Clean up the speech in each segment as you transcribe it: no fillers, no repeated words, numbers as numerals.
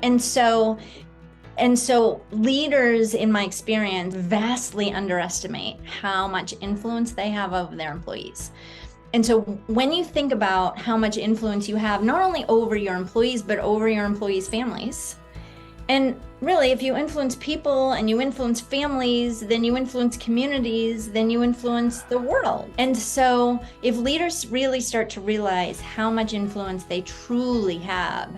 And so leaders, in my experience, vastly underestimate how much influence they have over their employees. And so when you think about how much influence you have, not only over your employees, but over your employees' families. And really, if you influence people and you influence families, then you influence communities, then you influence the world. And so if leaders really start to realize how much influence they truly have,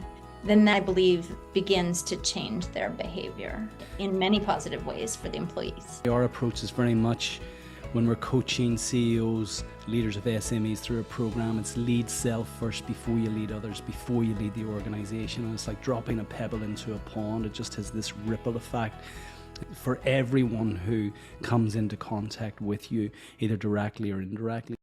then that, I believe, begins to change their behavior in many positive ways for the employees. Our approach is very much, when we're coaching CEOs, leaders of SMEs through a program, it's lead self first before you lead others, before you lead the organization. And it's like dropping a pebble into a pond. It just has this ripple effect for everyone who comes into contact with you, either directly or indirectly.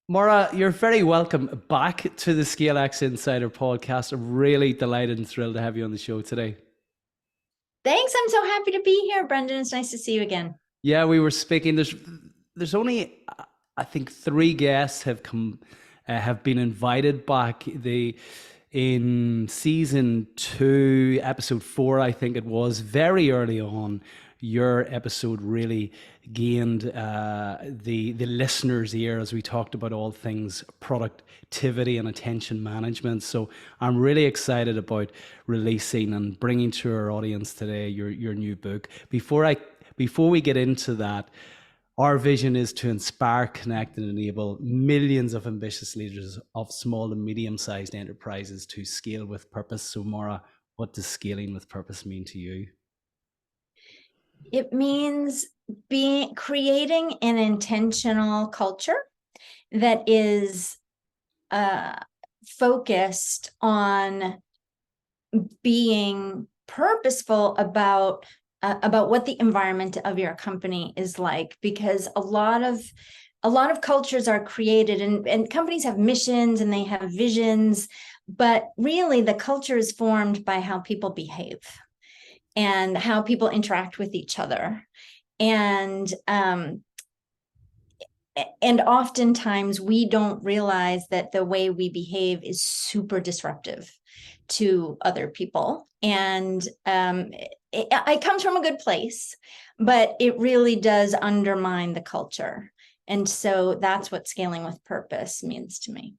Maura, you're very welcome back to the ScaleX Insider Podcast. I'm really delighted and thrilled to have you on the show today. Thanks. I'm so happy to be here, Brendan. It's nice to see you again. Yeah, we were speaking. There's only, I think, 3 guests have been invited back. In season 2, episode 4, I think it was, very early on, your episode really gained the listener's ear as we talked about all things productivity and attention management. So I'm really excited about releasing and bringing to our audience today your new book. Before we get into that, our vision is to inspire, connect, and enable millions of ambitious leaders of small and medium-sized enterprises to scale with purpose. So Maura, what does scaling with purpose mean to you? It means creating an intentional culture that is focused on being purposeful about what the environment of your company is like, because a lot of cultures are created and companies have missions and they have visions, but really the culture is formed by how people behave and how people interact with each other. And oftentimes we don't realize that the way we behave is super disruptive to other people. And it comes from a good place, but it really does undermine the culture. And so that's what scaling with purpose means to me.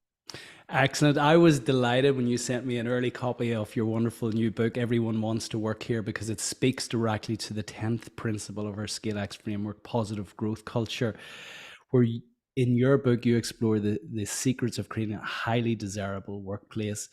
Excellent. I was delighted when you sent me an early copy of your wonderful new book, Everyone Wants to Work Here, because it speaks directly to the 10th principle of our ScaleX framework, positive growth culture, where in your book you explore the secrets of creating a highly desirable workplace.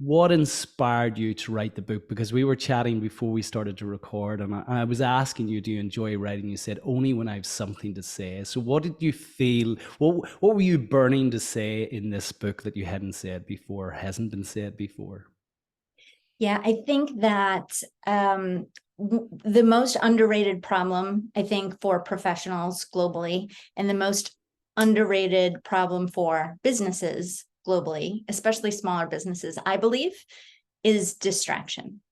What inspired you to write the book? Because we were chatting before we started to record, and I was asking you, do you enjoy writing? You said, only when I have something to say. So what did you feel? What were you burning to say in this book that you hadn't said before, hasn't been said before? Yeah, I think that the most underrated problem, I think, for professionals globally, and the most underrated problem for businesses globally, especially smaller businesses, I believe, is distraction.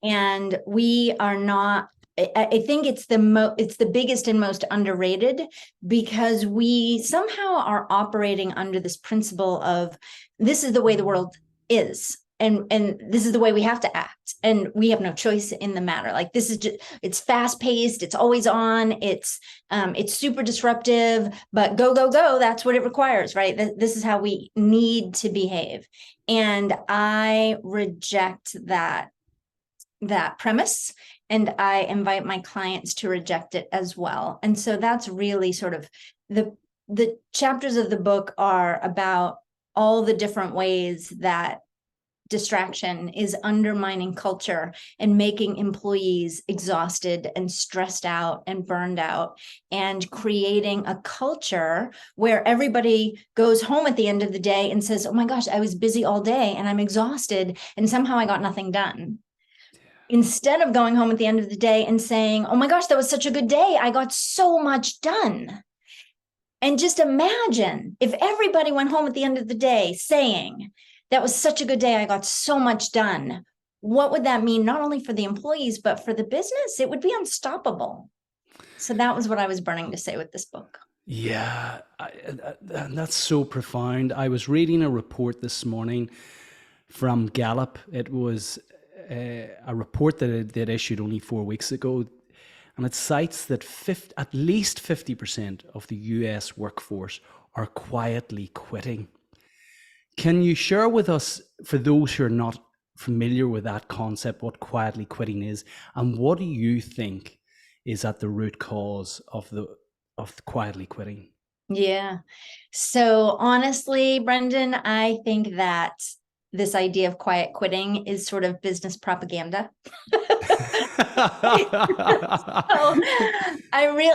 And we are not, I think it's the biggest and most underrated, because we somehow are operating under this principle of this is the way the world is. And this is the way we have to act, and we have no choice in the matter. Like, this is just, it's fast paced, it's always on, it's super disruptive, but go, that's what it requires, right? This is how we need to behave. And I reject that premise, and I invite my clients to reject it as well. And so that's really sort of the chapters of the book are about all the different ways that distraction is undermining culture and making employees exhausted and stressed out and burned out, and creating a culture where everybody goes home at the end of the day and says, oh my gosh, I was busy all day and I'm exhausted and somehow I got nothing done. Instead of going home at the end of the day and saying, oh my gosh, that was such a good day, I got so much done. And just imagine if everybody went home at the end of the day saying, that was such a good day, I got so much done. What would that mean, not only for the employees, but for the business? It would be unstoppable. So that was what I was burning to say with this book. Yeah, that's so profound. I was reading a report this morning from Gallup. It was a report that they'd issued only 4 weeks ago, and it cites that at least 50% of the US workforce are quietly quitting. Can you share with us, for those who are not familiar with that concept, what quietly quitting is, and what do you think is at the root cause of the quietly quitting? Yeah. So honestly, Brendan, I think that this idea of quiet quitting is sort of business propaganda.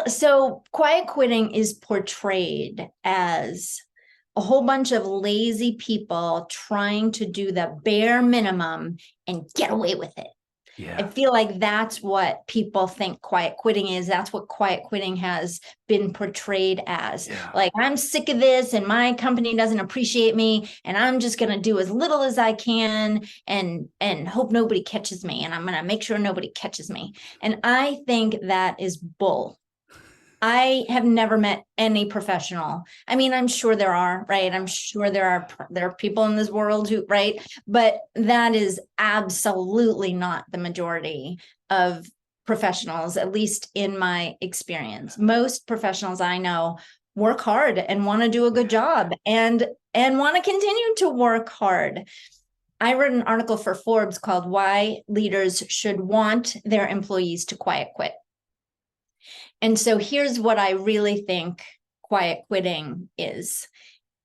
So quiet quitting is portrayed as a whole bunch of lazy people trying to do the bare minimum and get away with it. Yeah. I feel like that's what people think quiet quitting is. That's what quiet quitting has been portrayed as. Yeah. Like, I'm sick of this and my company doesn't appreciate me, and I'm just going to do as little as I can and hope nobody catches me, and I'm going to make sure nobody catches me. And I think that is bull. I have never met any professional. I mean, I'm sure there are, right? I'm sure there are people in this world who, right? But that is absolutely not the majority of professionals, at least in my experience. Most professionals I know work hard and want to do a good job and want to continue to work hard. I wrote an article for Forbes called "Why Leaders Should Want Their Employees to Quiet Quit." And so here's what I really think quiet quitting is.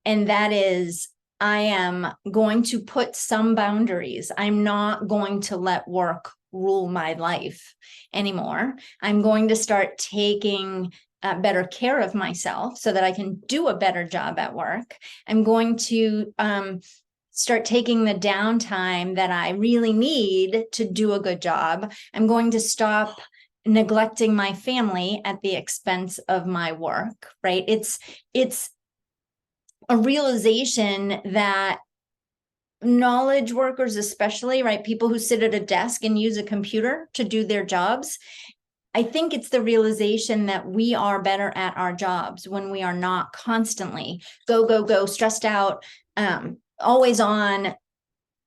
And that is, I am going to put some boundaries. I'm not going to let work rule my life anymore. I'm going to start taking better care of myself so that I can do a better job at work. I'm going to start taking the downtime that I really need to do a good job. I'm going to stop neglecting my family at the expense of my work, right? It's a realization that knowledge workers, especially, right? People who sit at a desk and use a computer to do their jobs. I think it's the realization that we are better at our jobs when we are not constantly go, stressed out, always on.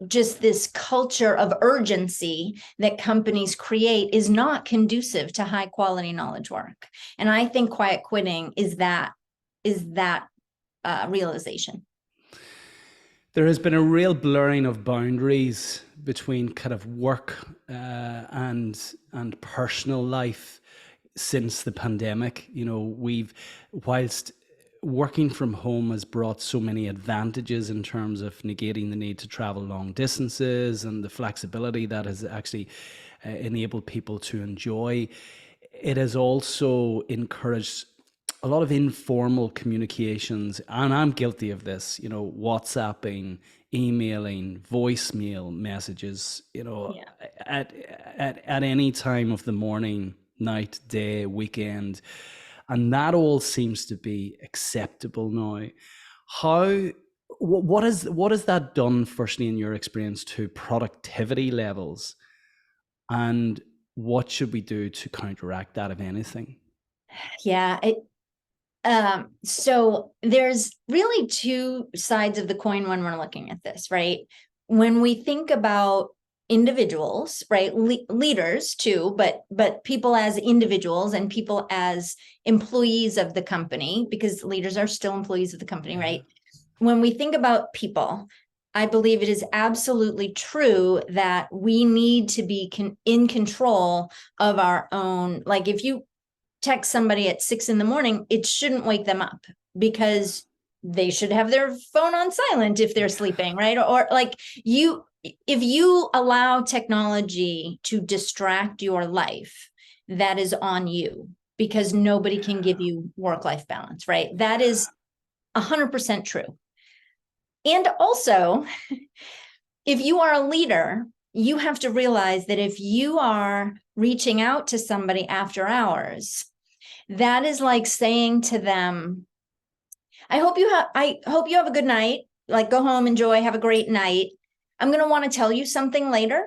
Just this culture of urgency that companies create is not conducive to high quality knowledge work. And I think quiet quitting is that realization. There has been a real blurring of boundaries between kind of work and personal life since the pandemic. You know, whilst working from home has brought so many advantages in terms of negating the need to travel long distances and the flexibility that has actually enabled people to enjoy. It has also encouraged a lot of informal communications, and I'm guilty of this, you know, WhatsApping, emailing, voicemail messages, you know, at any time of the morning, night, day, weekend. And that all seems to be acceptable now. What has that done, firstly, in your experience, to productivity levels? And what should we do to counteract that, if anything? Yeah. So there's really two sides of the coin when we're looking at this, right? When we think about individuals, right? Leaders too, but people as individuals and people as employees of the company, because leaders are still employees of the company, right? When we think about people, I believe it is absolutely true that we need to be in control of our own. Like, if you text somebody at 6 a.m, it shouldn't wake them up, because they should have their phone on silent if they're sleeping, right? Or like, if you allow technology to distract your life, that is on you, because nobody can give you work-life balance, right? That is 100% true. And also, if you are a leader, you have to realize that if you are reaching out to somebody after hours, that is like saying to them, I hope you have a good night. Like, go home, enjoy, have a great night. I'm going to want to tell you something later.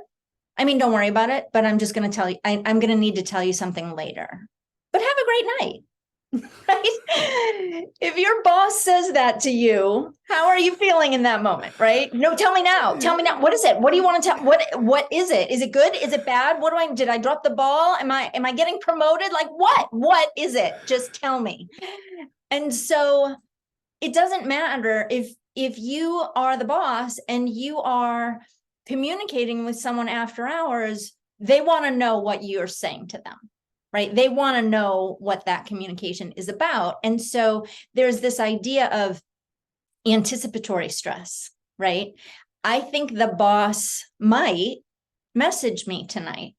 I mean, don't worry about it, but I'm just going to tell you, I'm going to need to tell you something later. But have a great night. right? If your boss says that to you, how are you feeling in that moment, right? No, tell me now. Tell me now. What is it? What do you want to tell? What is it? Is it good? Is it bad? Did I drop the ball? Am I getting promoted? Like what is it? Just tell me. And so it doesn't matter if you are the boss and you are communicating with someone after hours, they want to know what you're saying to them. Right? They want to know what that communication is about. And so there's this idea of anticipatory stress, right? I think the boss might message me tonight.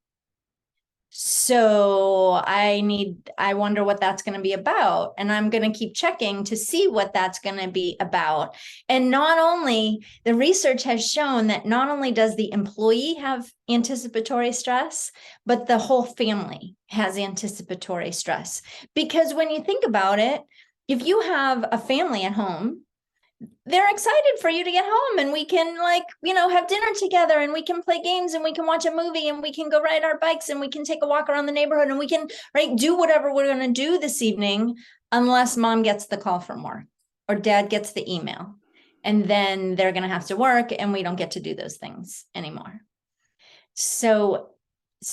So I wonder what that's going to be about. And I'm going to keep checking to see what that's going to be about. And not only, the research has shown that not only does the employee have anticipatory stress, but the whole family has anticipatory stress. Because when you think about it, if you have a family at home, they're excited for you to get home and we can have dinner together and we can play games and we can watch a movie and we can go ride our bikes and we can take a walk around the neighborhood and we can do whatever we're going to do this evening, unless mom gets the call from work or dad gets the email, and then they're going to have to work and we don't get to do those things anymore. So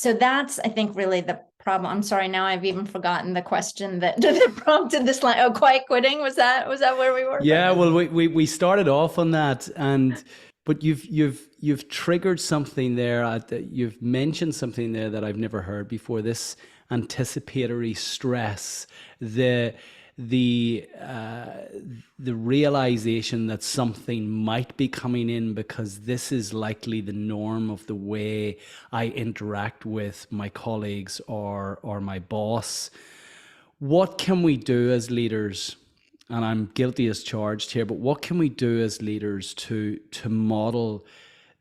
that's, I think, really the problem. I'm sorry, now I've even forgotten the question that prompted this line. Oh, quiet quitting. Was that where we were? Yeah, well, we started off on that, but you've triggered something there. You've mentioned something there that I've never heard before. This anticipatory stress, the realization that something might be coming in because this is likely the norm of the way I interact with my colleagues or my boss. What can we do as leaders? And I'm guilty as charged here, but what can we do as leaders to model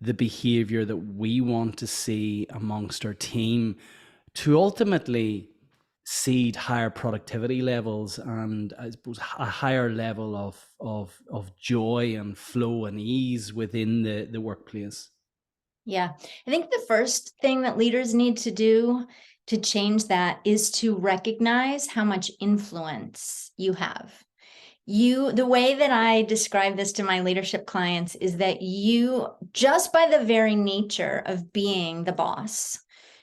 the behavior that we want to see amongst our team to ultimately seed higher productivity levels and, I suppose, a higher level of joy and flow and ease within the workplace? Yeah, I think the first thing that leaders need to do to change that is to recognize how much influence you have. The way that I describe this to my leadership clients is that you, just by the very nature of being the boss,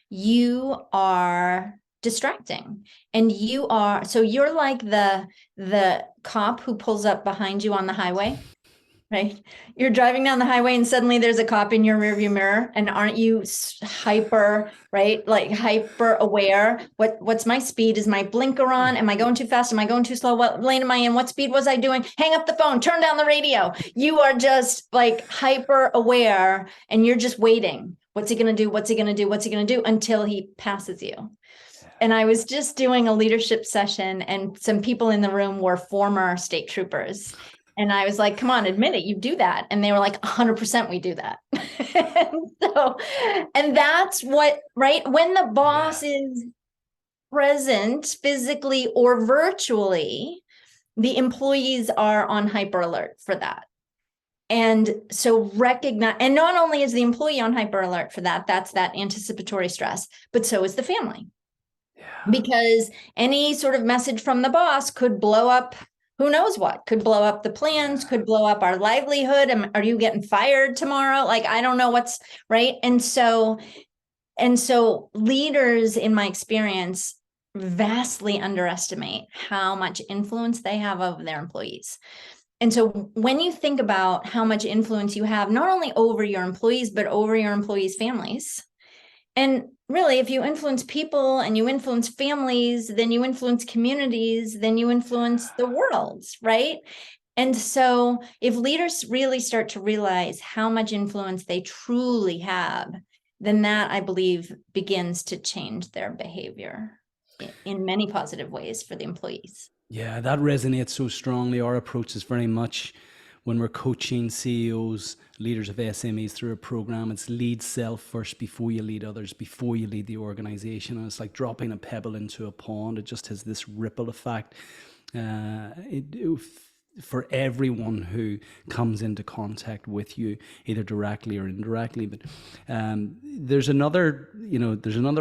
you are distracting. And you're like the cop who pulls up behind you on the highway, right? You're driving down the highway and suddenly there's a cop in your rearview mirror, and aren't you hyper, right? Like hyper aware. What's my speed? Is my blinker on? Am I going too fast? Am I going too slow? What lane am I in? What speed was I doing? Hang up the phone, turn down the radio. You are just like hyper aware and you're just waiting. What's he going to do? What's he going to do? What's he going to do? Until he passes you. And I was just doing a leadership session and some people in the room were former state troopers. And I was like, come on, admit it, you do that. And they were like, 100% we do that. and that's what, right? When the boss is present physically or virtually, the employees are on hyper alert for that. And so recognize, and not only is the employee on hyper alert for that, that's that anticipatory stress, but so is the family. Because any sort of message from the boss could blow up, who knows what, could blow up the plans, could blow up our livelihood. Are you getting fired tomorrow? Like, I don't know what's right. And so leaders, in my experience, vastly underestimate how much influence they have over their employees. And so when you think about how much influence you have, not only over your employees, but over your employees' families, and really, if you influence people and you influence families, then you influence communities, then you influence the world, right? And so if leaders really start to realize how much influence they truly have, then that, I believe, begins to change their behavior in many positive ways for the employees. Yeah, that resonates so strongly. Our approach is very much, when we're coaching CEOs, leaders of SMEs through a program, it's lead self first before you lead others, before you lead the organization. And it's like dropping a pebble into a pond. It just has this ripple effect for everyone who comes into contact with you, either directly or indirectly. But there's another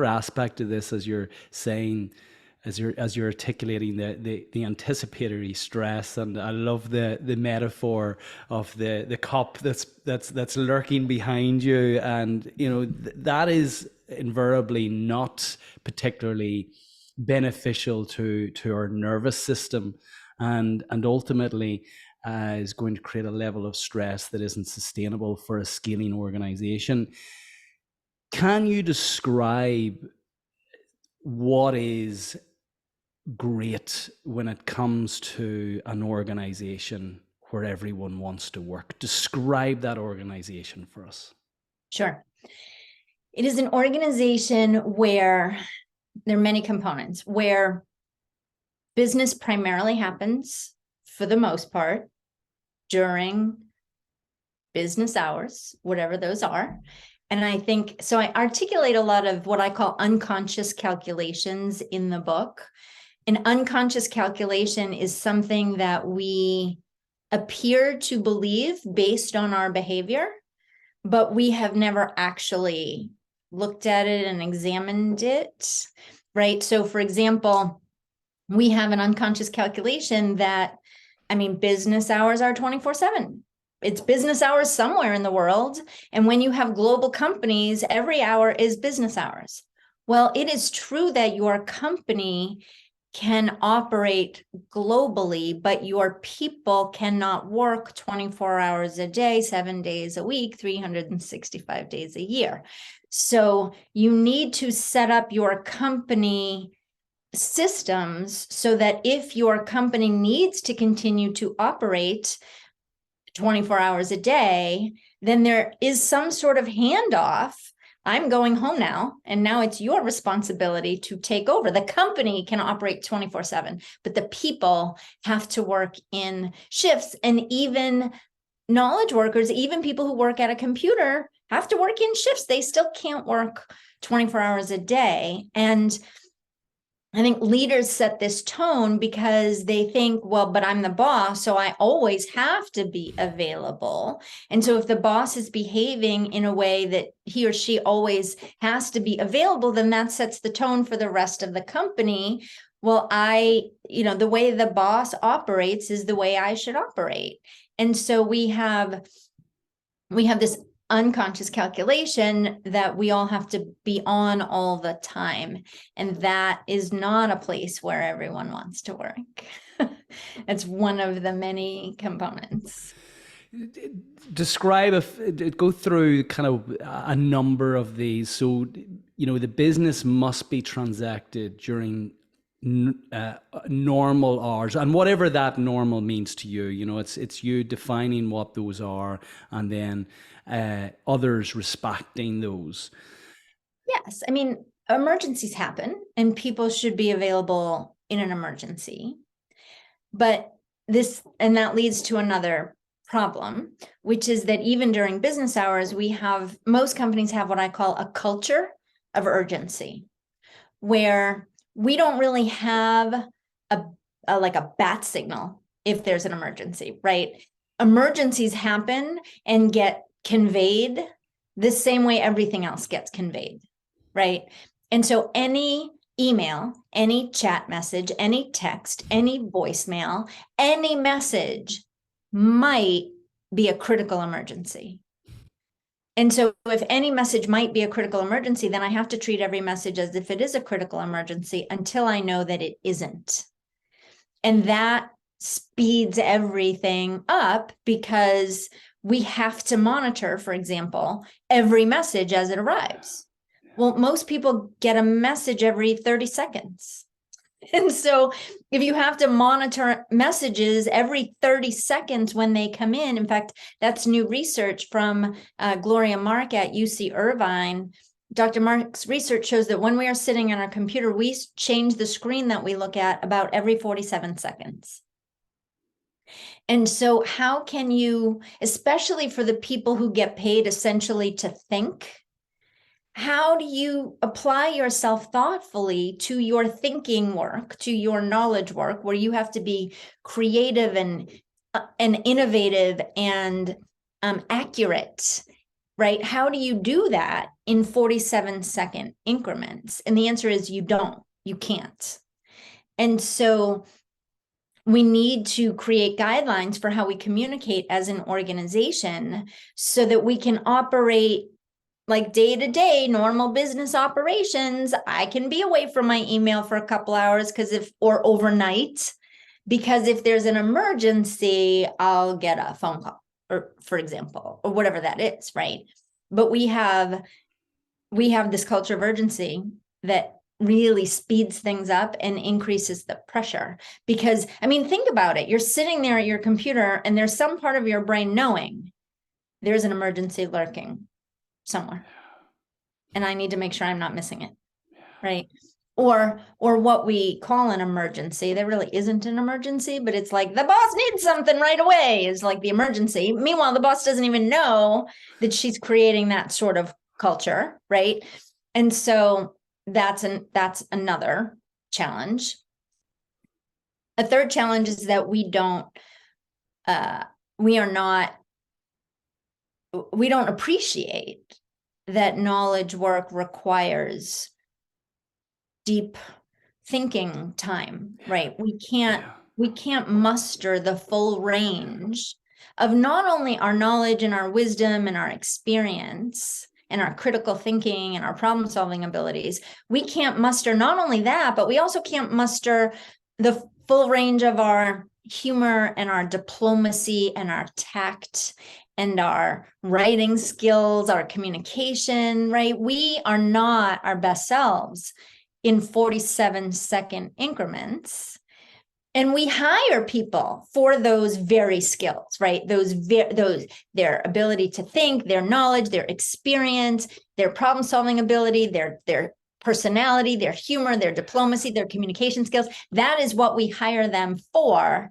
aspect of this, as you're saying, as you're articulating the anticipatory stress. And I love the metaphor of the cup that's lurking behind you. And that is invariably not particularly beneficial to our nervous system, and ultimately is going to create a level of stress that isn't sustainable for a scaling organization. Can you describe what is great when it comes to an organization where everyone wants to work? Describe that organization for us. Sure. It is an organization where there are many components, where business primarily happens, for the most part, during business hours, whatever those are. And I think, so I articulate a lot of what I call unconscious calculations in the book. An unconscious calculation is something that we appear to believe based on our behavior, but we have never actually looked at it and examined it, right? So for example, we have an unconscious calculation that, business hours are 24/7. It's business hours somewhere in the world. And when you have global companies, every hour is business hours. Well, it is true that your company can operate globally, but your people cannot work 24 hours a day, 7 days a week, 365 days a year. So you need to set up your company systems so that if your company needs to continue to operate 24 hours a day, then there is some sort of handoff. I'm going home now, and now it's your responsibility to take over. The company can operate 24/7, but the people have to work in shifts. And even knowledge workers, even people who work at a computer, have to work in shifts. They still can't work 24 hours a day. And I think leaders set this tone because they think, well, but I'm the boss, so I always have to be available. And so if the boss is behaving in a way that he or she always has to be available, then that sets the tone for the rest of the company. Well, the way the boss operates is the way I should operate. And so we have this unconscious calculation that we all have to be on all the time. And that is not a place where everyone wants to work. It's one of the many components. Go through kind of a number of these. So, the business must be transacted during normal hours, and whatever that normal means to you. It's you defining what those are, and then others respecting those. Yes, emergencies happen, and people should be available in an emergency. But that leads to another problem, which is that even during business hours, most companies have what I call a culture of urgency, where we don't really have a bat signal if there's an emergency, right? Emergencies happen and get conveyed the same way everything else gets conveyed, right? And so any email, any chat message, any text, any voicemail, any message might be a critical emergency. And so if any message might be a critical emergency, then I have to treat every message as if it is a critical emergency until I know that it isn't. And that speeds everything up because we have to monitor, for example, every message as it arrives. Well, most people get a message every 30 seconds. And so if you have to monitor messages every 30 seconds when they come in fact, that's new research from Gloria Mark at UC Irvine. Dr. Mark's research shows that when we are sitting on our computer, we change the screen that we look at about every 47 seconds. And so how can you, especially for the people who get paid essentially to think, how do you apply yourself thoughtfully to your thinking work, to your knowledge work, where you have to be creative and innovative and accurate, right? How do you do that in 47-second increments? And the answer is you can't. And so we need to create guidelines for how we communicate as an organization so that we can operate like day-to-day normal business operations. I can be away from my email for a couple hours or overnight, because if there's an emergency, I'll get a phone call, or for example, or whatever that is, right? But we have this culture of urgency that really speeds things up and increases the pressure. Because, I mean, think about it. You're sitting there at your computer and there's some part of your brain knowing there's an emergency lurking somewhere, and I need to make sure I'm not missing it, right? Or what we call an emergency, that really isn't an emergency, but it's like the boss needs something right away is like the emergency. Meanwhile, the boss doesn't even know that she's creating that sort of culture, right? And so that's another challenge. A third challenge is that we don't appreciate that knowledge work requires deep thinking time, right? We can't muster the full range of not only our knowledge and our wisdom and our experience and our critical thinking and our problem solving abilities. We can't muster not only that, but we also can't muster the full range of our humor and our diplomacy and our tact and our writing skills, our communication, right? We are not our best selves in 47-second increments. And we hire people for those very skills, right? Their ability to think, their knowledge, their experience, their problem solving ability, their personality, their humor, their diplomacy, their communication skills. That is what we hire them for.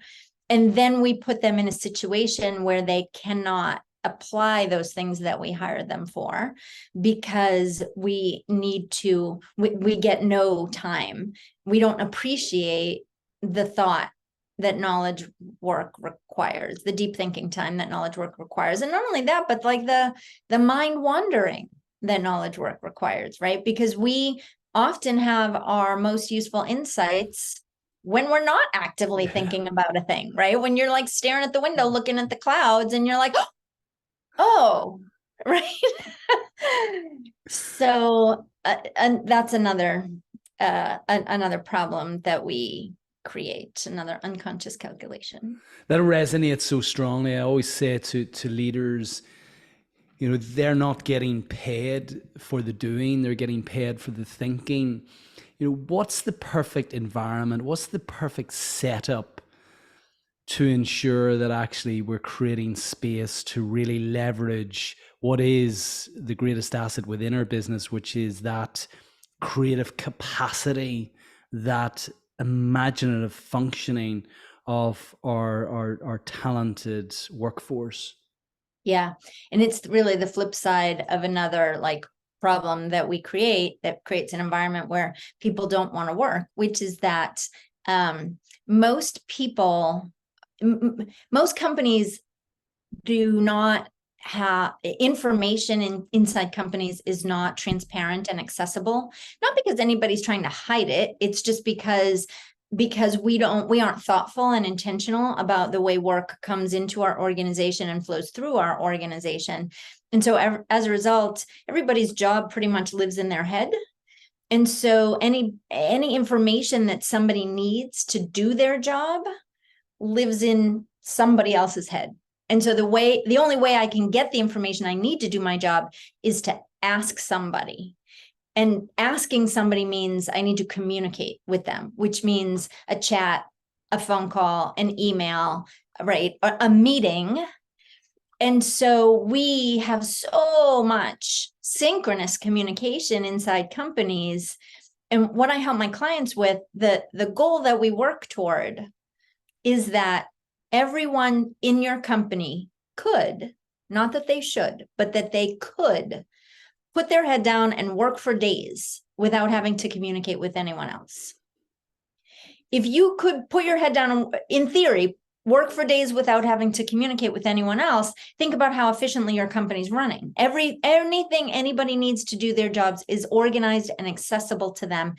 And then we put them in a situation where they cannot apply those things that we hired them for, because we get no time. We don't appreciate the thought that knowledge work requires, the deep thinking time that knowledge work requires. And not only that, but like the mind wandering that knowledge work requires, right? Because we often have our most useful insights when we're not actively thinking about a thing, right? When you're like staring at the window, looking at the clouds, and you're like, oh, right. So, and that's another problem that we create, another unconscious calculation. That resonates so strongly. I always say to leaders, they're not getting paid for the doing, they're getting paid for the thinking. What's the perfect environment? What's the perfect setup to ensure that actually we're creating space to really leverage what is the greatest asset within our business, which is that creative capacity, that imaginative functioning of our talented workforce? Yeah. And it's really the flip side of another problem that we create, that creates an environment where people don't want to work, which is that most companies do not have information inside companies is not transparent and accessible, not because anybody's trying to hide it. It's just because we aren't thoughtful and intentional about the way work comes into our organization and flows through our organization. And so as a result, everybody's job pretty much lives in their head. And so any information that somebody needs to do their job lives in somebody else's head. And so the only way I can get the information I need to do my job is to ask somebody. And asking somebody means I need to communicate with them, which means a chat, a phone call, an email, right? A meeting. And so we have so much synchronous communication inside companies. And what I help my clients with, the goal that we work toward is that everyone in your company could, not that they should, but that they could put their head down and work for days without having to communicate with anyone else. If you could put your head down and, in theory, work for days without having to communicate with anyone else, think about how efficiently your company's running. Anything anybody needs to do their jobs is organized and accessible to them.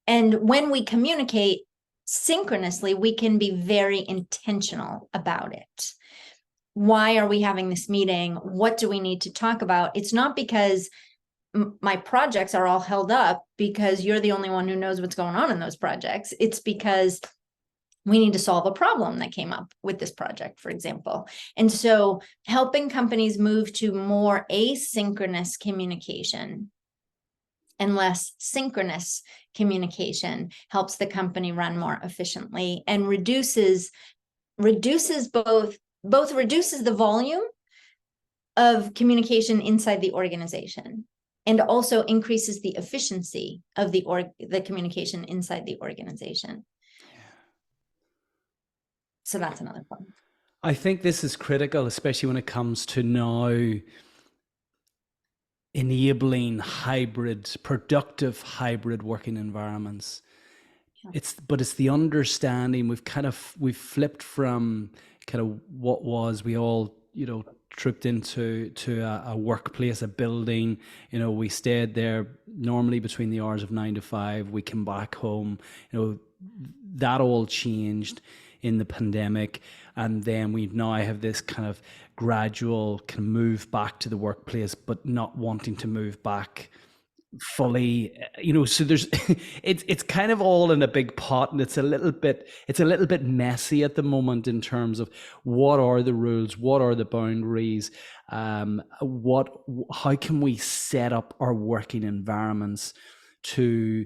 And when we communicate, synchronously, we can be very intentional about it. Why are we having this meeting? What do we need to talk about? It's not because my projects are all held up because you're the only one who knows what's going on in those projects. It's because we need to solve a problem that came up with this project, for example. And so helping companies move to more asynchronous communication and less synchronous communication helps the company run more efficiently and reduces both reduces the volume of communication inside the organization and also increases the efficiency of the communication inside the organization. So that's another point. I think this is critical, especially when it comes to now enabling productive hybrid working environments. Yeah. It's the understanding we've flipped from kind of what was, we all, trooped into a workplace, a building, we stayed there normally between the hours of 9 to 5, we came back home, that all changed in the pandemic. And then we now have this kind of gradual kind of move back to the workplace, but not wanting to move back fully, so there's it's kind of all in a big pot, and it's a little bit messy at the moment in terms of what are the rules, what are the boundaries, how can we set up our working environments to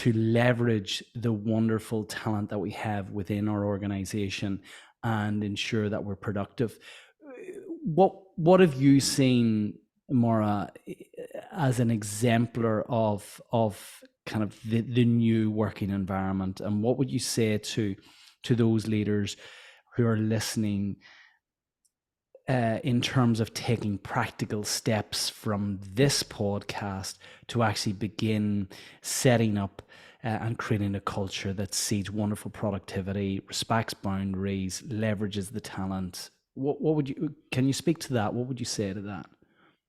leverage the wonderful talent that we have within our organization and ensure that we're productive. What have you seen, Maura, as an exemplar of kind of the new working environment, and what would you say to those leaders who are listening in terms of taking practical steps from this podcast to actually begin setting up and creating a culture that sees wonderful productivity, respects boundaries, leverages the talent? Can you speak to that? What would you say to that?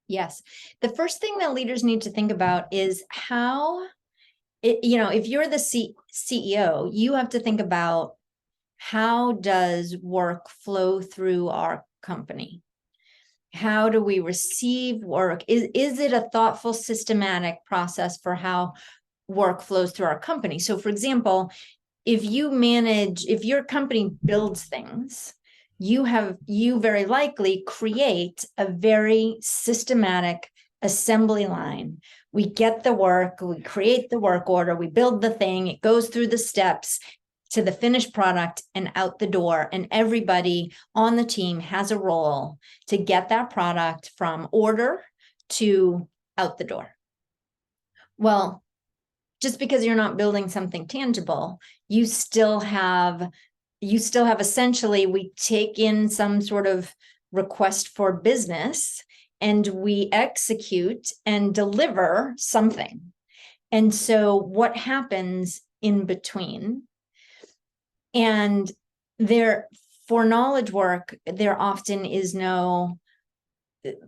Yes. The first thing that leaders need to think about is how, if you're the CEO, you have to think about how does work flow through our company? How do we receive work? Is it a thoughtful, systematic process for how work flows through our company? So for example, if your company builds things, you very likely create a very systematic assembly line. We get the work, we create the work order, we build the thing, it goes through the steps to the finished product and out the door. And everybody on the team has a role to get that product from order to out the door. Well, just because you're not building something tangible, you still have essentially, we take in some sort of request for business and we execute and deliver something. And so what happens in between? And for knowledge work, there often is no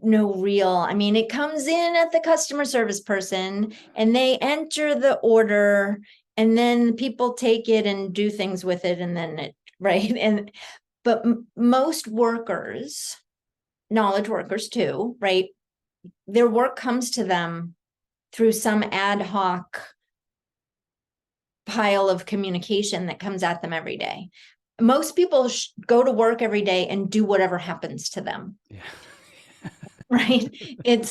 real, it comes in at the customer service person and they enter the order and then people take it and do things with it and then right? But most workers, knowledge workers too, right? Their work comes to them through some ad hoc pile of communication that comes at them every day. Most people go to work every day and do whatever happens to them. Yeah. Right?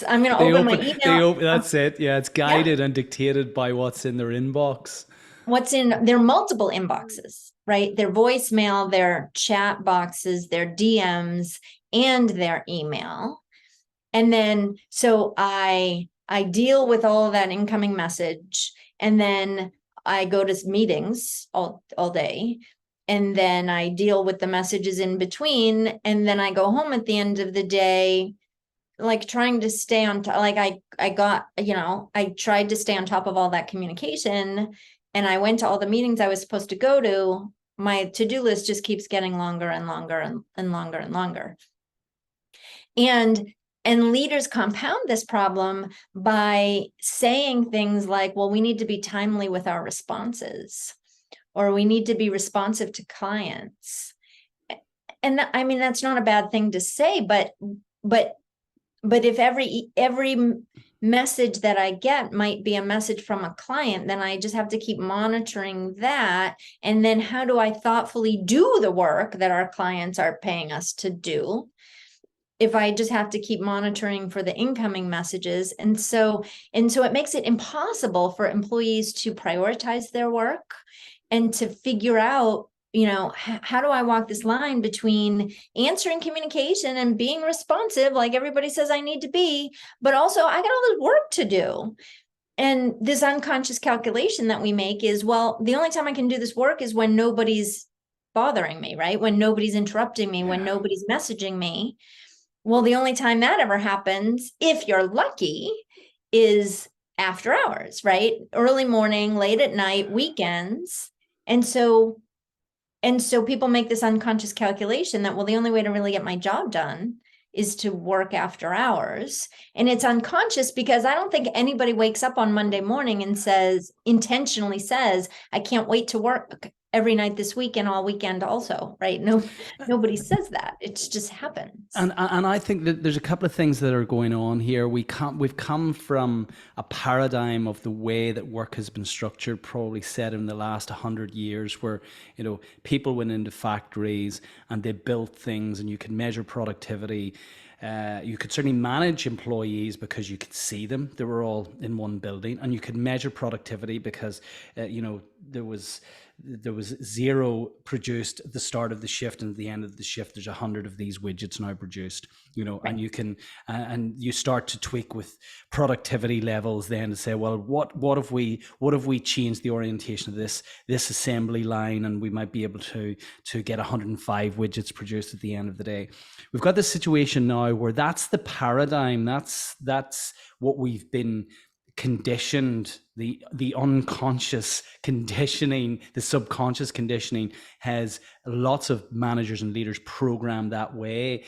I'm going to open my email. That's it. Yeah, it's guided and dictated by what's in their inbox. What's in their multiple inboxes, right? Their voicemail, their chat boxes, their DMs, and their email. And then, so I deal with all of that incoming message, and then I go to meetings all day, and then I deal with the messages in between, and then I go home at the end of the day, like trying to stay on top, like I tried to stay on top of all that communication, and I went to all the meetings I was supposed to go to. My to-do list just keeps getting longer and longer and longer and longer. And leaders compound this problem by saying things like, well, we need to be timely with our responses, or we need to be responsive to clients. And I mean, that's not a bad thing to say, but if every message that I get might be a message from a client, then I just have to keep monitoring that. And then how do I thoughtfully do the work that our clients are paying us to do, if I just have to keep monitoring for the incoming messages? And so it makes it impossible for employees to prioritize their work and to figure out, how do I walk this line between answering communication and being responsive, like everybody says I need to be, but also I got all this work to do. And this unconscious calculation that we make is, well, the only time I can do this work is when nobody's bothering me, right? When nobody's interrupting me, when nobody's messaging me. Well, the only time that ever happens, if you're lucky, is after hours, right? Early morning, late at night, weekends. And so people make this unconscious calculation that, well, the only way to really get my job done is to work after hours. And it's unconscious because I don't think anybody wakes up on Monday morning and intentionally says, I can't wait to work every night this week and all weekend also, right? No, nobody says that. It just happens. And I think that there's a couple of things that are going on here. We've come from a paradigm of the way that work has been structured, probably set in the last 100 years, where people went into factories and they built things, and you could measure productivity. You could certainly manage employees because you could see them. They were all in one building, and you could measure productivity because there was zero produced at the start of the shift, and at the end of the shift there's 100 of these widgets now produced, right. And you can and you start to tweak with productivity levels then to say, well, what if we changed the orientation of this assembly line, and we might be able to get 105 widgets produced at the end of the day. We've got this situation now where that's the paradigm, that's what we've been conditioned, the unconscious conditioning, the subconscious conditioning has lots of managers and leaders programmed that way.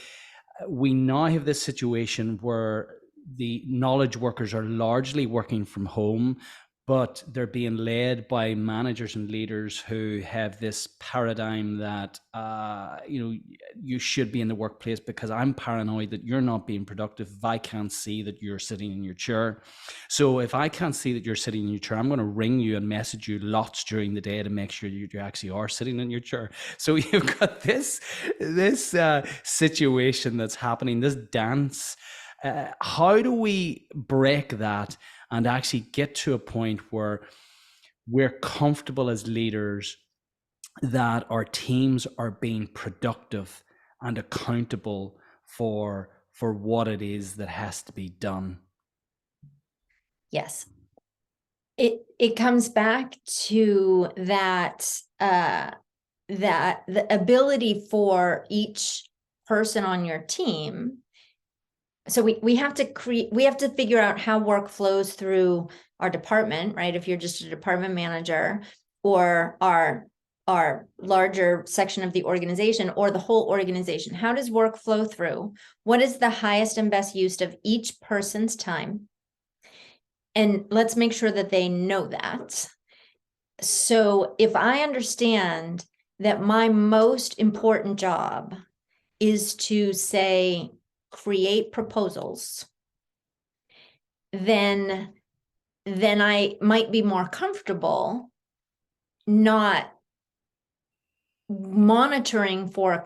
We now have this situation where the knowledge workers are largely working from home, but they're being led by managers and leaders who have this paradigm that you should be in the workplace because I'm paranoid that you're not being productive if I can't see that you're sitting in your chair. So if I can't see that you're sitting in your chair, I'm going to ring you and message you lots during the day to make sure you actually are sitting in your chair. So you've got this situation that's happening, this dance. How do we break that and actually get to a point where we're comfortable as leaders that our teams are being productive and accountable for what it is that has to be done? Yes. It comes back to that the ability for each person on your team. So we have to figure out how work flows through our department, right? If you're just a department manager, or our larger section of the organization, or the whole organization, how does work flow through? What is the highest and best use of each person's time? And let's make sure that they know that. So if I understand that my most important job is to say, create proposals, then I might be more comfortable not monitoring for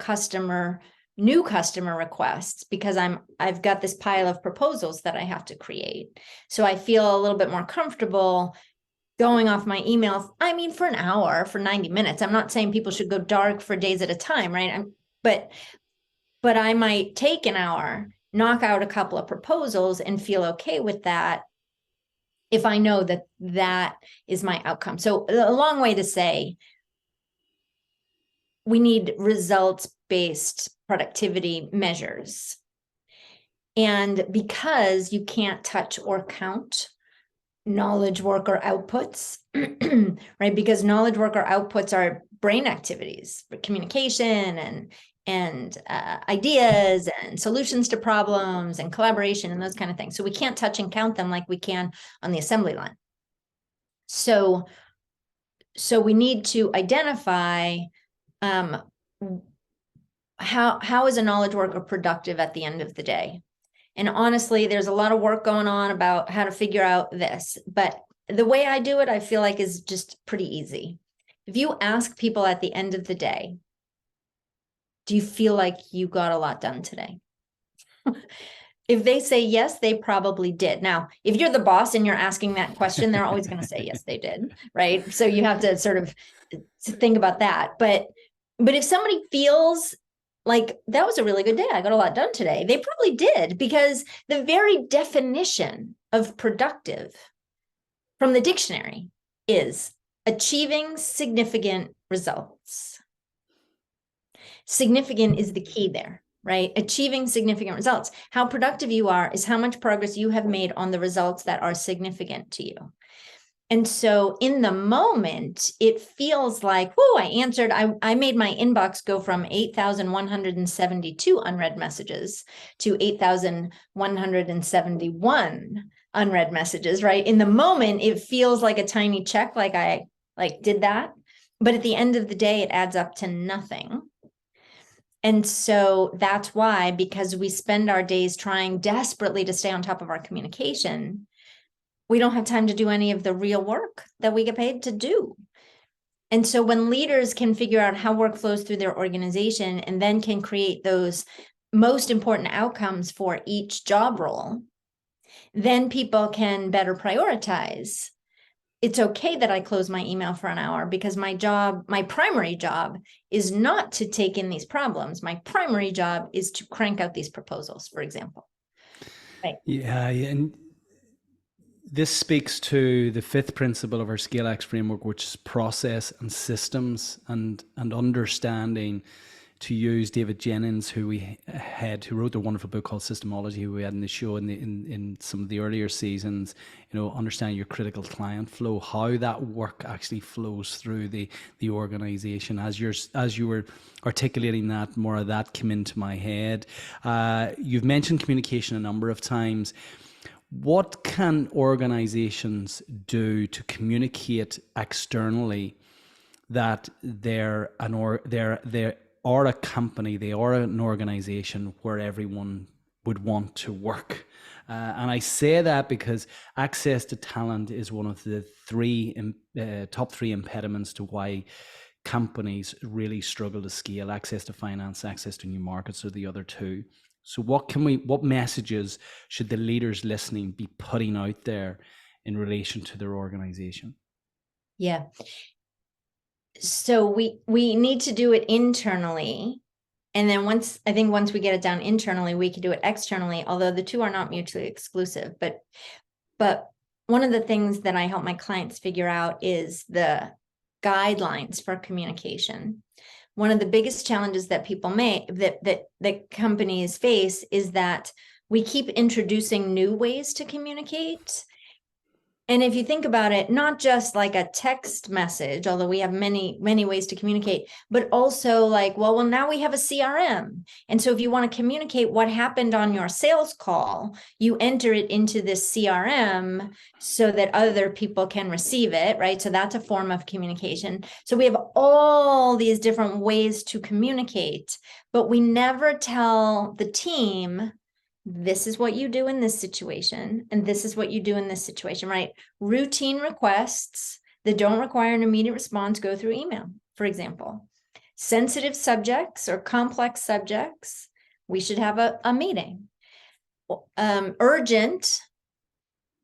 new customer requests, because I've got this pile of proposals that I have to create. So I feel a little bit more comfortable going off my email. I mean, for an hour, for 90 minutes. I'm not saying people should go dark for days at a time, right? But I might take an hour, knock out a couple of proposals, and feel okay with that if I know that that is my outcome. So a long way to say, we need results-based productivity measures. And because you can't touch or count knowledge worker outputs, right? Because knowledge worker outputs are brain activities, communication and ideas and solutions to problems and collaboration and those kind of things. So we can't touch and count them like we can on the assembly line. So So we need to identify how is a knowledge worker productive at the end of the day. And honestly, there's a lot of work going on about how to figure out this, but the way I do it, I feel like is just pretty easy. If you ask people at the end of the day, do you feel like you got a lot done today? If they say yes, they probably did. Now, if you're the boss and you're asking that question, they're always going to say yes, they did, right? So you have to sort of think about that. But if somebody feels like that was a really good day, I got a lot done today, they probably did, because the very definition of productive from the dictionary is achieving significant results. Significant is the key there, right? Achieving significant results. How productive you are is how much progress you have made on the results that are significant to you. And so in the moment, it feels like, whoa, I made my inbox go from 8,172 unread messages to 8,171 unread messages, right? In the moment, it feels like a tiny check, like I did that. But at the end of the day, it adds up to nothing. And so that's why, because we spend our days trying desperately to stay on top of our communication, we don't have time to do any of the real work that we get paid to do. And so when leaders can figure out how work flows through their organization and then can create those most important outcomes for each job role, then people can better prioritize. It's okay that I close my email for an hour, because my primary job is not to take in these problems. My primary job is to crank out these proposals, for example. Right. Yeah, and this speaks to the fifth principle of our ScaleX framework, which is process and systems, and understanding. To use David Jennings, who wrote the wonderful book called Systemology, who we had in the show in some of the earlier seasons, understanding your critical client flow, how that work actually flows through the organization. As you were articulating that, more of that came into my head. You've mentioned communication a number of times. What can organizations do to communicate externally that they're a company, they are an organization where everyone would want to work? And I say that because access to talent is one of the top three impediments to why companies really struggle to scale. Access to finance, access to new markets are the other two. So what messages should the leaders listening be putting out there in relation to their organization? Yeah. So we need to do it internally. And then once we get it done internally, we can do it externally, although the two are not mutually exclusive. But one of the things that I help my clients figure out is the guidelines for communication. One of the biggest challenges that people that companies face is that we keep introducing new ways to communicate. And if you think about it, not just like a text message, although we have many, many ways to communicate, but also like, well, now we have a CRM. And so if you want to communicate what happened on your sales call, you enter it into this CRM so that other people can receive it, right? So that's a form of communication. So we have all these different ways to communicate, but we never tell the team, this is what you do in this situation, and this is what you do in this situation, right? Routine requests that don't require an immediate response go through email, for example. Sensitive subjects or complex subjects, we should have a meeting. Urgent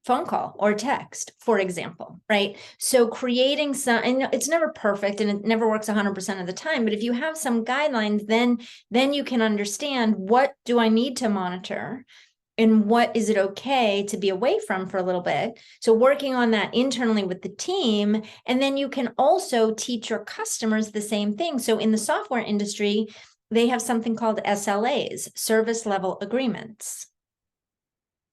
phone call or text, for example, right? So creating and it's never perfect and it never works 100% of the time, but if you have some guidelines, then you can understand, what do I need to monitor and what is it okay to be away from for a little bit? So working on that internally with the team, and then you can also teach your customers the same thing. So in the software industry, they have something called SLAs, service level agreements.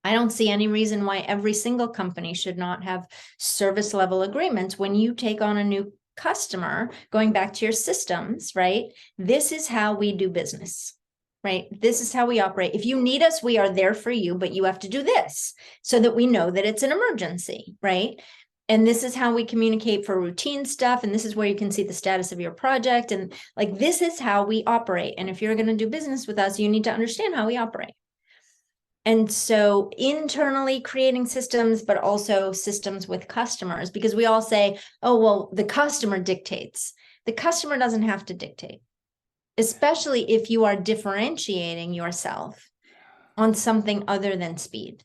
I don't see any reason why every single company should not have service level agreements. When you take on a new customer, going back to your systems, right? This is how we do business, right? This is how we operate. If you need us, we are there for you, but you have to do this so that we know that it's an emergency, right? and this is how we communicate for routine stuff, and this is where you can see the status of your project, and like, this is how we operate. And if you're going to do business with us, you need to understand how we operate. And so internally creating systems, but also systems with customers, because we all say, oh, well, the customer dictates. The customer doesn't have to dictate, especially if you are differentiating yourself on something other than speed.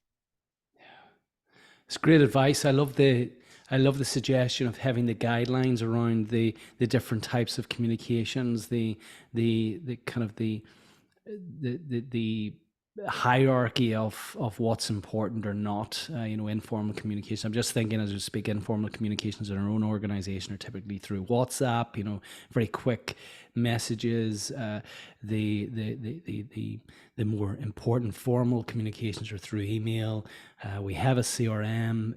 It's great advice. I love the suggestion of having the guidelines around the different types of communications, the kind of the hierarchy of what's important or not. Informal communication. I'm just thinking as we speak, informal communications in our own organization are typically through WhatsApp. Very quick messages. The more important formal communications are through email. We have a CRM.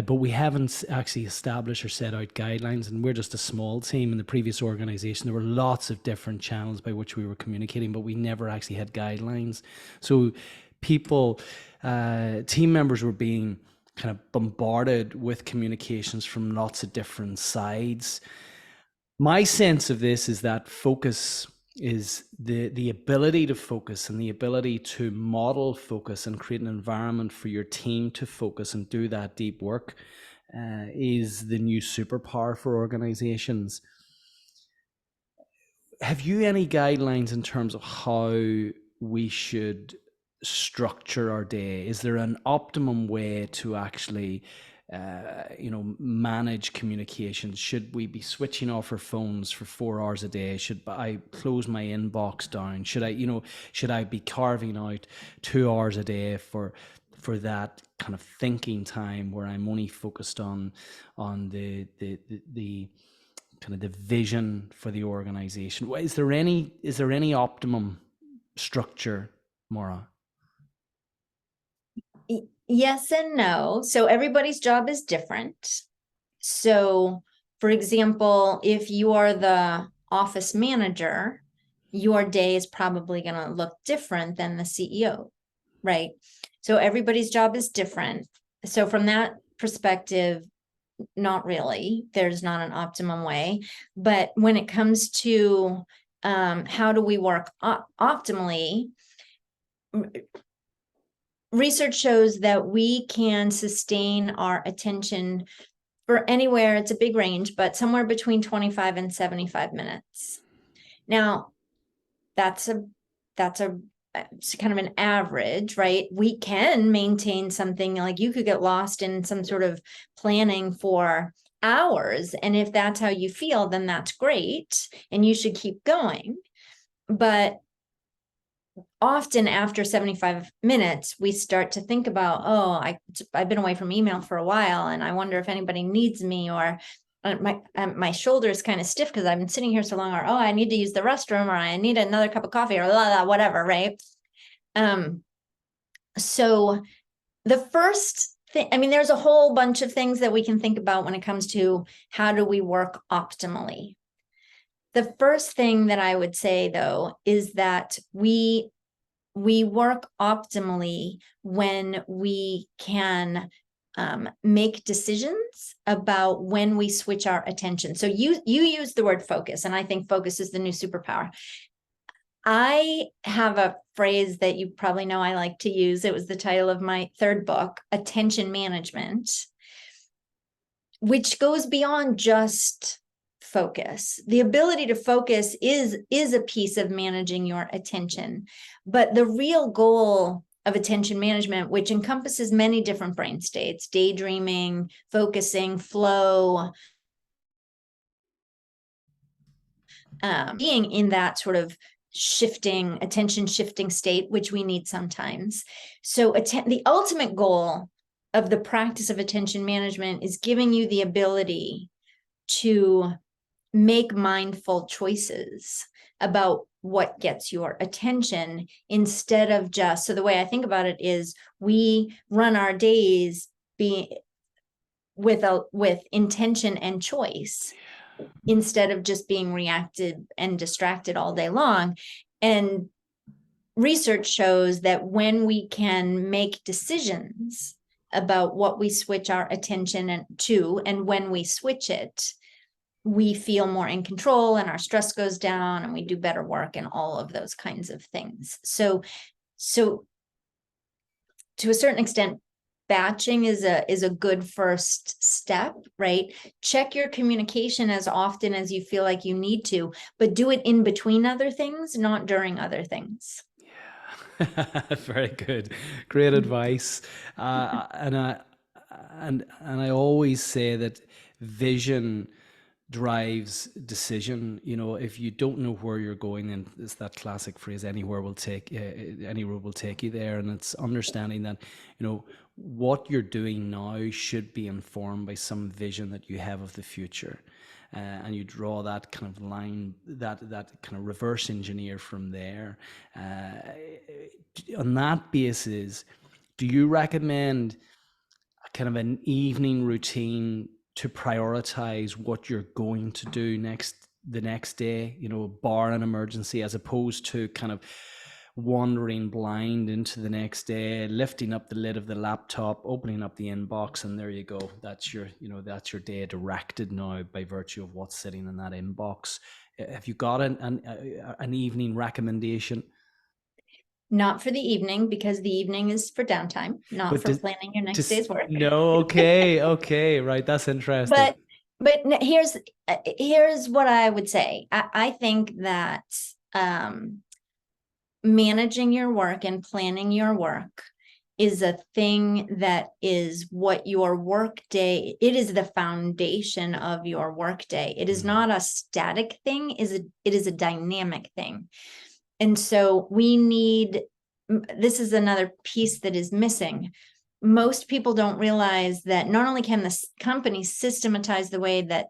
But we haven't actually established or set out guidelines, and we're just a small team. In the previous organization, there were lots of different channels by which we were communicating, but we never actually had guidelines. So people, team members were being kind of bombarded with communications from lots of different sides. My sense of this is that focus is the ability to focus and the ability to model focus and create an environment for your team to focus and do that deep work is the new superpower for organizations. Have you any guidelines in terms of how we should structure our day? Is there an optimum way to actually manage communications? Should we be switching off our phones for 4 hours a day? Should I close my inbox down? Should I be carving out 2 hours a day for that kind of thinking time where I'm only focused on the kind of the vision for the organization? Is there any optimum structure, Maura? Yes and no. So everybody's job is different. So, for example, if you are the office manager, your day is probably going to look different than the CEO, right? So everybody's job is different. So from that perspective, not really. There's not an optimum way. But when it comes to how do we work optimally, research shows that we can sustain our attention for anywhere, it's a big range, but somewhere between 25 and 75 minutes. Now, that's kind of an average, right? We can maintain something like you could get lost in some sort of planning for hours. And if that's how you feel, then that's great. And you should keep going. But often after 75 minutes, we start to think about, I've been away from email for a while, and I wonder if anybody needs me, or my shoulder is kind of stiff because I've been sitting here so long, or I need to use the restroom, or I need another cup of coffee, or whatever, right? So the first thing, there's a whole bunch of things that we can think about when it comes to how do we work optimally. The first thing that I would say, though, is that we work optimally when we can make decisions about when we switch our attention. So you use the word focus, and I think focus is the new superpower. I have a phrase that you probably know I like to use. It was the title of my third book, Attention Management, which goes beyond just focus. The ability to focus is a piece of managing your attention, but the real goal of attention management, which encompasses many different brain states, daydreaming, focusing, flow, being in that sort of attention shifting state, which we need sometimes. So the ultimate goal of the practice of attention management is giving you the ability to make mindful choices about what gets your attention, instead of just, so the way I think about it is we run our days with intention and choice, instead of just being reactive and distracted all day long. And research shows that when we can make decisions about what we switch our attention to, and when we switch it, we feel more in control and our stress goes down and we do better work and all of those kinds of things. So to a certain extent, batching is a good first step, right? Check your communication as often as you feel like you need to, but do it in between other things, not during other things. Yeah, very good, great advice. And I always say that vision drives decision. You know, if you don't know where you're going, and it's that classic phrase, anywhere will take any road will take you there. And it's understanding that, you know, what you're doing now should be informed by some vision that you have of the future. And you draw that kind of line, that kind of reverse engineer from there. On that basis, do you recommend kind of an evening routine to prioritize what you're going to do the next day, you know, bar an emergency, as opposed to kind of wandering blind into the next day, lifting up the lid of the laptop, opening up the inbox, and there you go. That's your day directed now by virtue of what's sitting in that inbox. Have you got an evening recommendation? Not for the evening, because the evening is for downtime, not for planning your next day's work. No, okay, right. That's interesting. But here's what I would say. I think that managing your work and planning your work is a thing that is what your work day, it is the foundation of your work day. It is not a static thing, it is a dynamic thing. And so this is another piece that is missing. Most people don't realize that not only can this company systematize the way that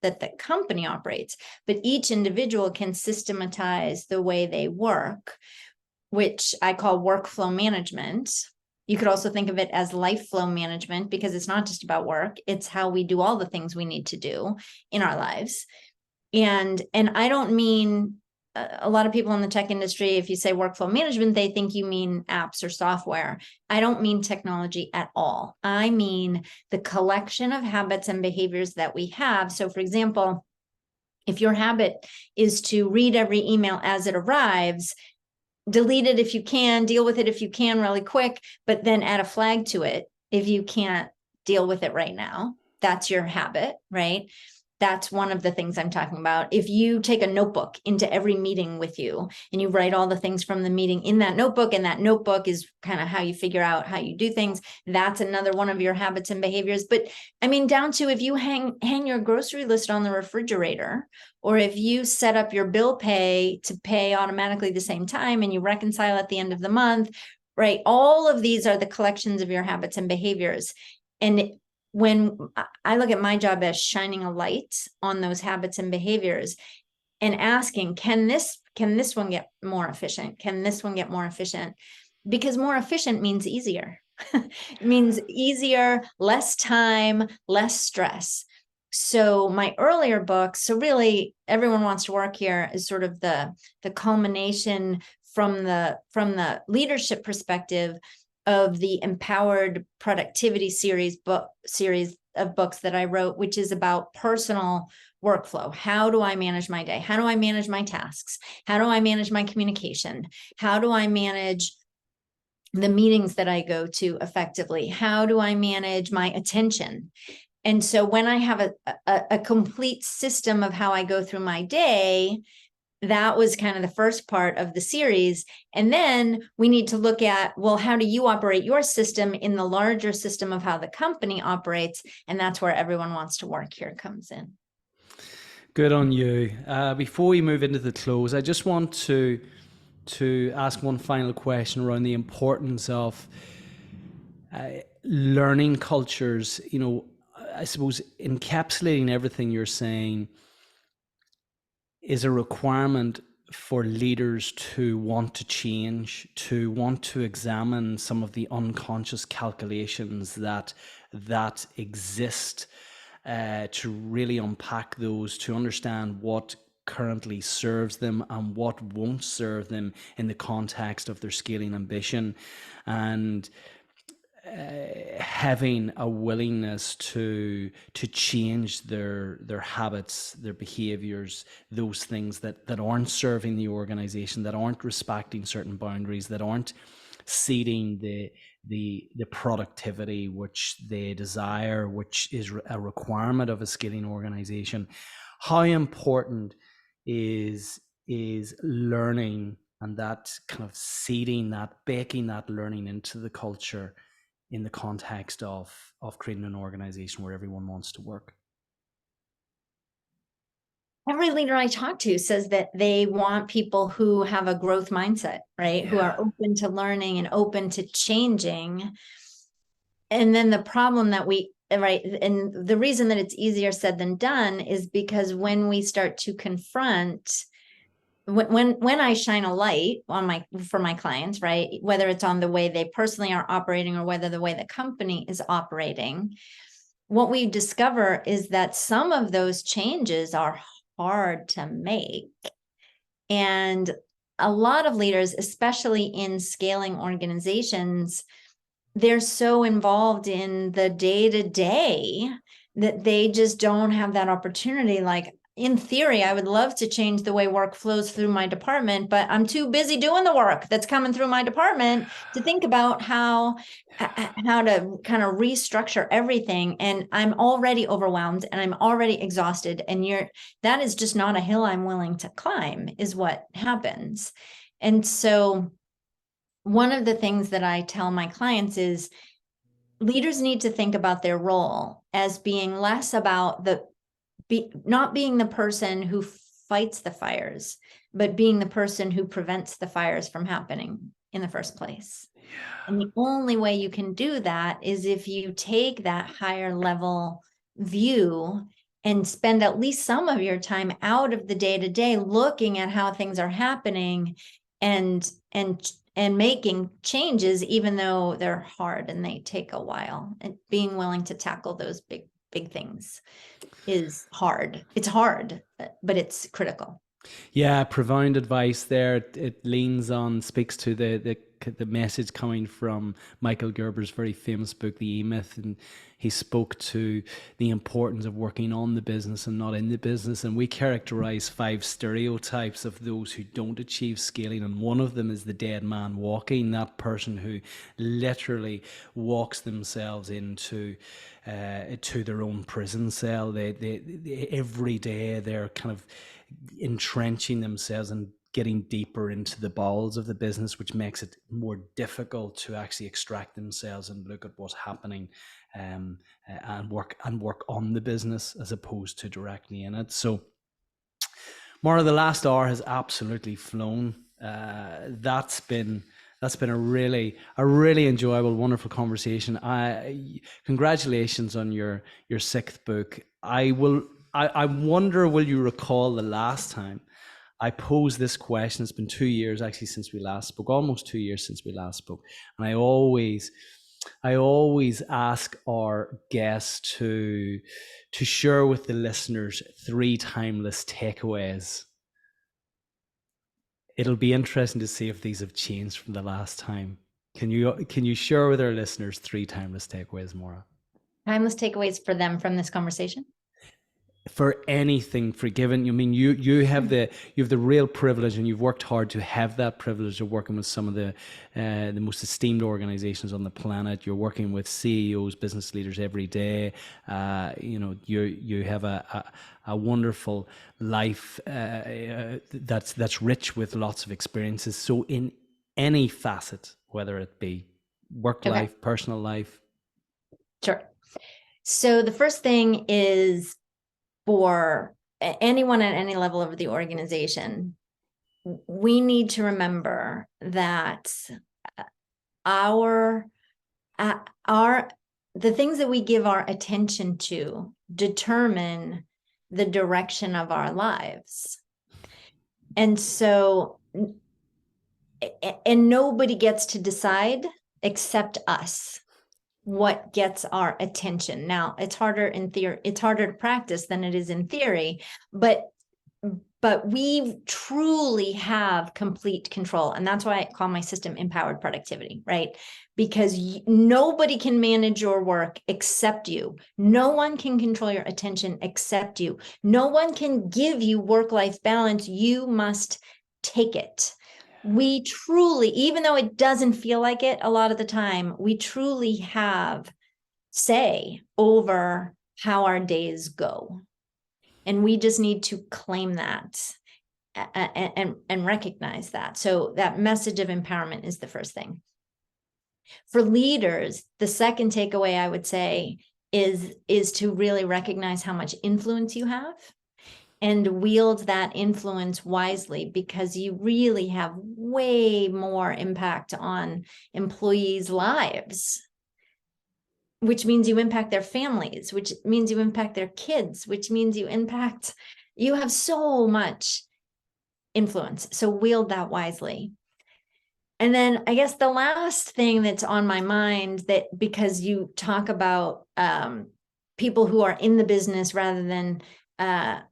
the company operates, but each individual can systematize the way they work, which I call workflow management. You could also think of it as life flow management, because it's not just about work, it's how we do all the things we need to do in our lives. And I don't mean, a lot of people in the tech industry, if you say workflow management, they think you mean apps or software. I don't mean technology at all. I mean the collection of habits and behaviors that we have. So for example, if your habit is to read every email as it arrives, delete it if you can, deal with it if you can really quick, but then add a flag to it if you can't deal with it right now. That's your habit, right? That's one of the things I'm talking about. If you take a notebook into every meeting with you and you write all the things from the meeting in that notebook, and that notebook is kind of how you figure out how you do things, that's another one of your habits and behaviors. But I mean, down to if you hang your grocery list on the refrigerator, or if you set up your bill pay to pay automatically the same time and you reconcile at the end of the month, right? All of these are the collections of your habits and behaviors. And when I look at my job as shining a light on those habits and behaviors and asking, can this one get more efficient? Can this one get more efficient? Because more efficient means easier. It means easier, less time, less stress. So my earlier books, so really Everyone Wants to Work Here is sort of the culmination from the leadership perspective of the Empowered Productivity series of books that I wrote, which is about personal workflow. How do I manage my day? How do I manage my tasks? How do I manage my communication? How do I manage the meetings that I go to effectively? How do I manage my attention? And so when I have a complete system of how I go through my day, that was kind of the first part of the series. And then we need to look at, well, how do you operate your system in the larger system of how the company operates? And that's where Everyone Wants to Work Here comes in. Good on you. Before we move into the close, I just want to ask one final question around the importance of learning cultures. You know, I suppose encapsulating everything you're saying is a requirement for leaders to want to change, to want to examine some of the unconscious calculations that exist, to really unpack those, to understand what currently serves them and what won't serve them in the context of their scaling ambition. And having a willingness to change their habits, their behaviors, those things that aren't serving the organization, that aren't respecting certain boundaries, that aren't seeding the productivity which they desire, which is a requirement of a scaling organization. How important is learning, and that kind of seeding that, baking that learning into the culture in the context of creating an organization where everyone wants to work? Every leader I talk to says that they want people who have a growth mindset, right? Who are open to learning and open to changing. And then the problem that right, and the reason that it's easier said than done is because when we start to confront, when I shine a light on for my clients, right, whether it's on the way they personally are operating or whether the way the company is operating, what we discover is that some of those changes are hard to make. And a lot of leaders, especially in scaling organizations, they're so involved in the day-to-day that they just don't have that opportunity. Like, in theory, I would love to change the way work flows through my department, but I'm too busy doing the work that's coming through my department to think about how to kind of restructure everything. And I'm already overwhelmed and I'm already exhausted. And that is just not a hill I'm willing to climb, is what happens. And so one of the things that I tell my clients is leaders need to think about their role as being less about not being the person who fights the fires, but being the person who prevents the fires from happening in the first place. Yeah. And the only way you can do that is if you take that higher level view and spend at least some of your time out of the day-to-day looking at how things are happening and making changes, even though they're hard and they take a while. And being willing to tackle those big things is hard. It's hard, but it's critical. Yeah, profound advice there. It leans on, speaks to the message coming from Michael Gerber's very famous book, The E-Myth, and he spoke to the importance of working on the business and not in the business. And we characterize 5 stereotypes of those who don't achieve scaling, and one of them is the dead man walking, that person who literally walks themselves into to their own prison cell. They every day they're kind of entrenching themselves and getting deeper into the bowels of the business, which makes it more difficult to actually extract themselves and look at what's happening and work on the business as opposed to directly in it. So, Maura, the last hour has absolutely flown. That's been a really enjoyable, wonderful conversation. Congratulations on your 6th book. I wonder, will you recall the last time I posed this question? It's been 2 years actually since we last spoke, almost 2 years since we last spoke. And I always ask our guests to share with the listeners 3 timeless takeaways. It'll be interesting to see if these have changed from the last time. Can you share with our listeners 3 timeless takeaways, Maura? Timeless takeaways for them from this conversation? For anything forgiven. I mean, you have the real privilege, and you've worked hard to have that privilege of working with some of the most esteemed organizations on the planet. You're working with CEOs, business leaders every day. You have a wonderful life that's rich with lots of experiences. So in any facet, whether it be work life, personal life. Sure. So the first thing is, for anyone at any level of the organization, we need to remember that the things that we give our attention to determine the direction of our lives. And so, and nobody gets to decide except us what gets our attention. Now, it's harder in theory, it's harder to practice than it is in theory, but but we truly have complete control. And that's why I call my system empowered productivity, right? Because nobody can manage your work except you. No one can control your attention except you. No one can give you work-life balance. You must take it. We truly, even though it doesn't feel like it a lot of the time, we truly have say over how our days go. And we just need to claim that and recognize that. So that message of empowerment is the first thing. For leaders, the second takeaway I would say is to really recognize how much influence you have and wield that influence wisely, because you really have way more impact on employees' lives, which means you impact their families, which means you impact their kids, which means you have so much influence. So wield that wisely. And then I guess the last thing that's on my mind, that because you talk about people who are in the business rather than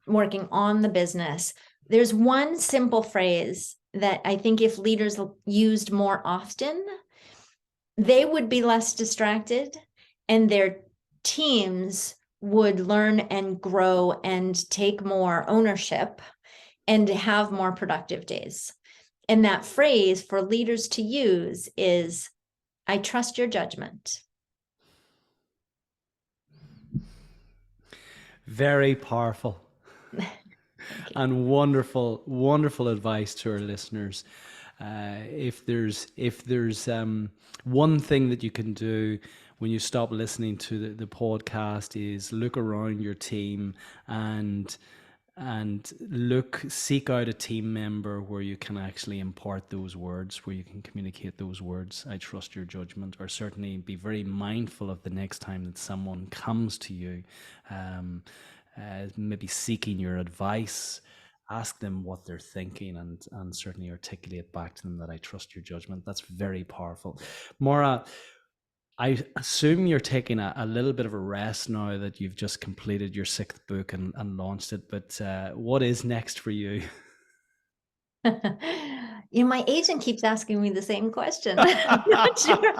working on the business, there's one simple phrase that I think if leaders used more often, they would be less distracted and their teams would learn and grow and take more ownership and have more productive days. And that phrase for leaders to use is, I trust your judgment. Very powerful and wonderful, wonderful advice to our listeners. If there's one thing that you can do when you stop listening to the podcast, is look around your team and seek out a team member where you can actually impart those words, where you can communicate those words. I trust your judgment, or certainly be very mindful of the next time that someone comes to you, maybe seeking your advice. Ask them what they're thinking, and certainly articulate back to them that I trust your judgment. That's very powerful. Maura, I assume you're taking a little bit of a rest now that you've just completed your 6th book and launched it. But what is next for you? My agent keeps asking me the same question. I'm not sure.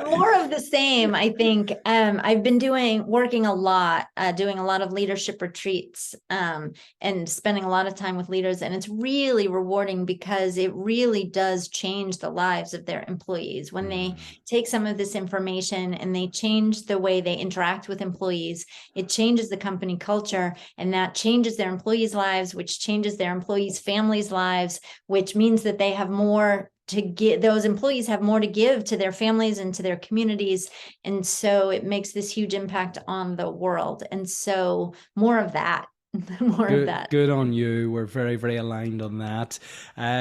More of the same, I think. I've been working a lot, doing a lot of leadership retreats, and spending a lot of time with leaders. And it's really rewarding because it really does change the lives of their employees. When they take some of this information and they change the way they interact with employees, it changes the company culture, and that changes their employees' lives, which changes their employees' families' lives, which means that they have more to give. Those employees have more to give to their families and to their communities. And so it makes this huge impact on the world. And so more of that. Of that. Good on you. We're very, very aligned on that.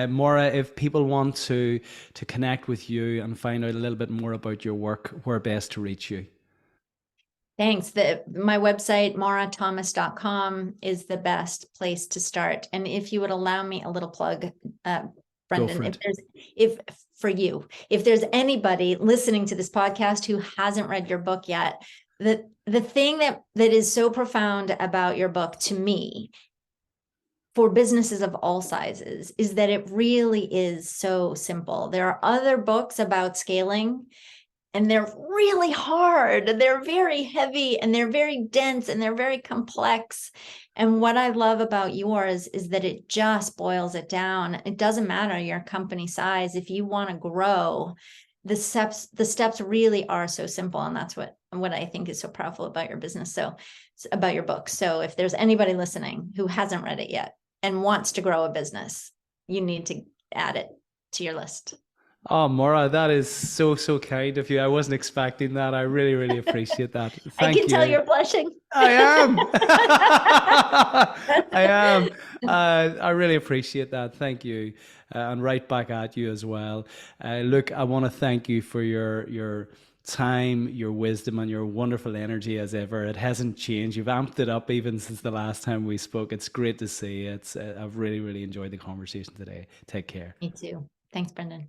Maura, if people want to connect with you and find out a little bit more about your work, where best to reach you? Thanks. My website, maurathomas.com, is the best place to start. And if you would allow me a little plug, Brendan, if there's anybody listening to this podcast who hasn't read your book yet, the thing that is so profound about your book to me, for businesses of all sizes, is that it really is so simple. There are other books about scaling, and they're really hard. They're very heavy, and they're very dense, and they're very complex. And what I love about yours is that it just boils it down. It doesn't matter your company size. If you want to grow, the steps really are so simple. And that's what I think is so powerful about your business. So about your book. So if there's anybody listening who hasn't read it yet and wants to grow a business, you need to add it to your list. Oh, Maura, that is so, so kind of you. I wasn't expecting that. I really, really appreciate that. Thank you. I can tell you're blushing. I am. I am. I really appreciate that. Thank you. And right back at you as well. Look, I want to thank you for your time, your wisdom, and your wonderful energy as ever. It hasn't changed. You've amped it up even since the last time we spoke. It's great to see. I've really, really enjoyed the conversation today. Take care. Me too. Thanks, Brendan.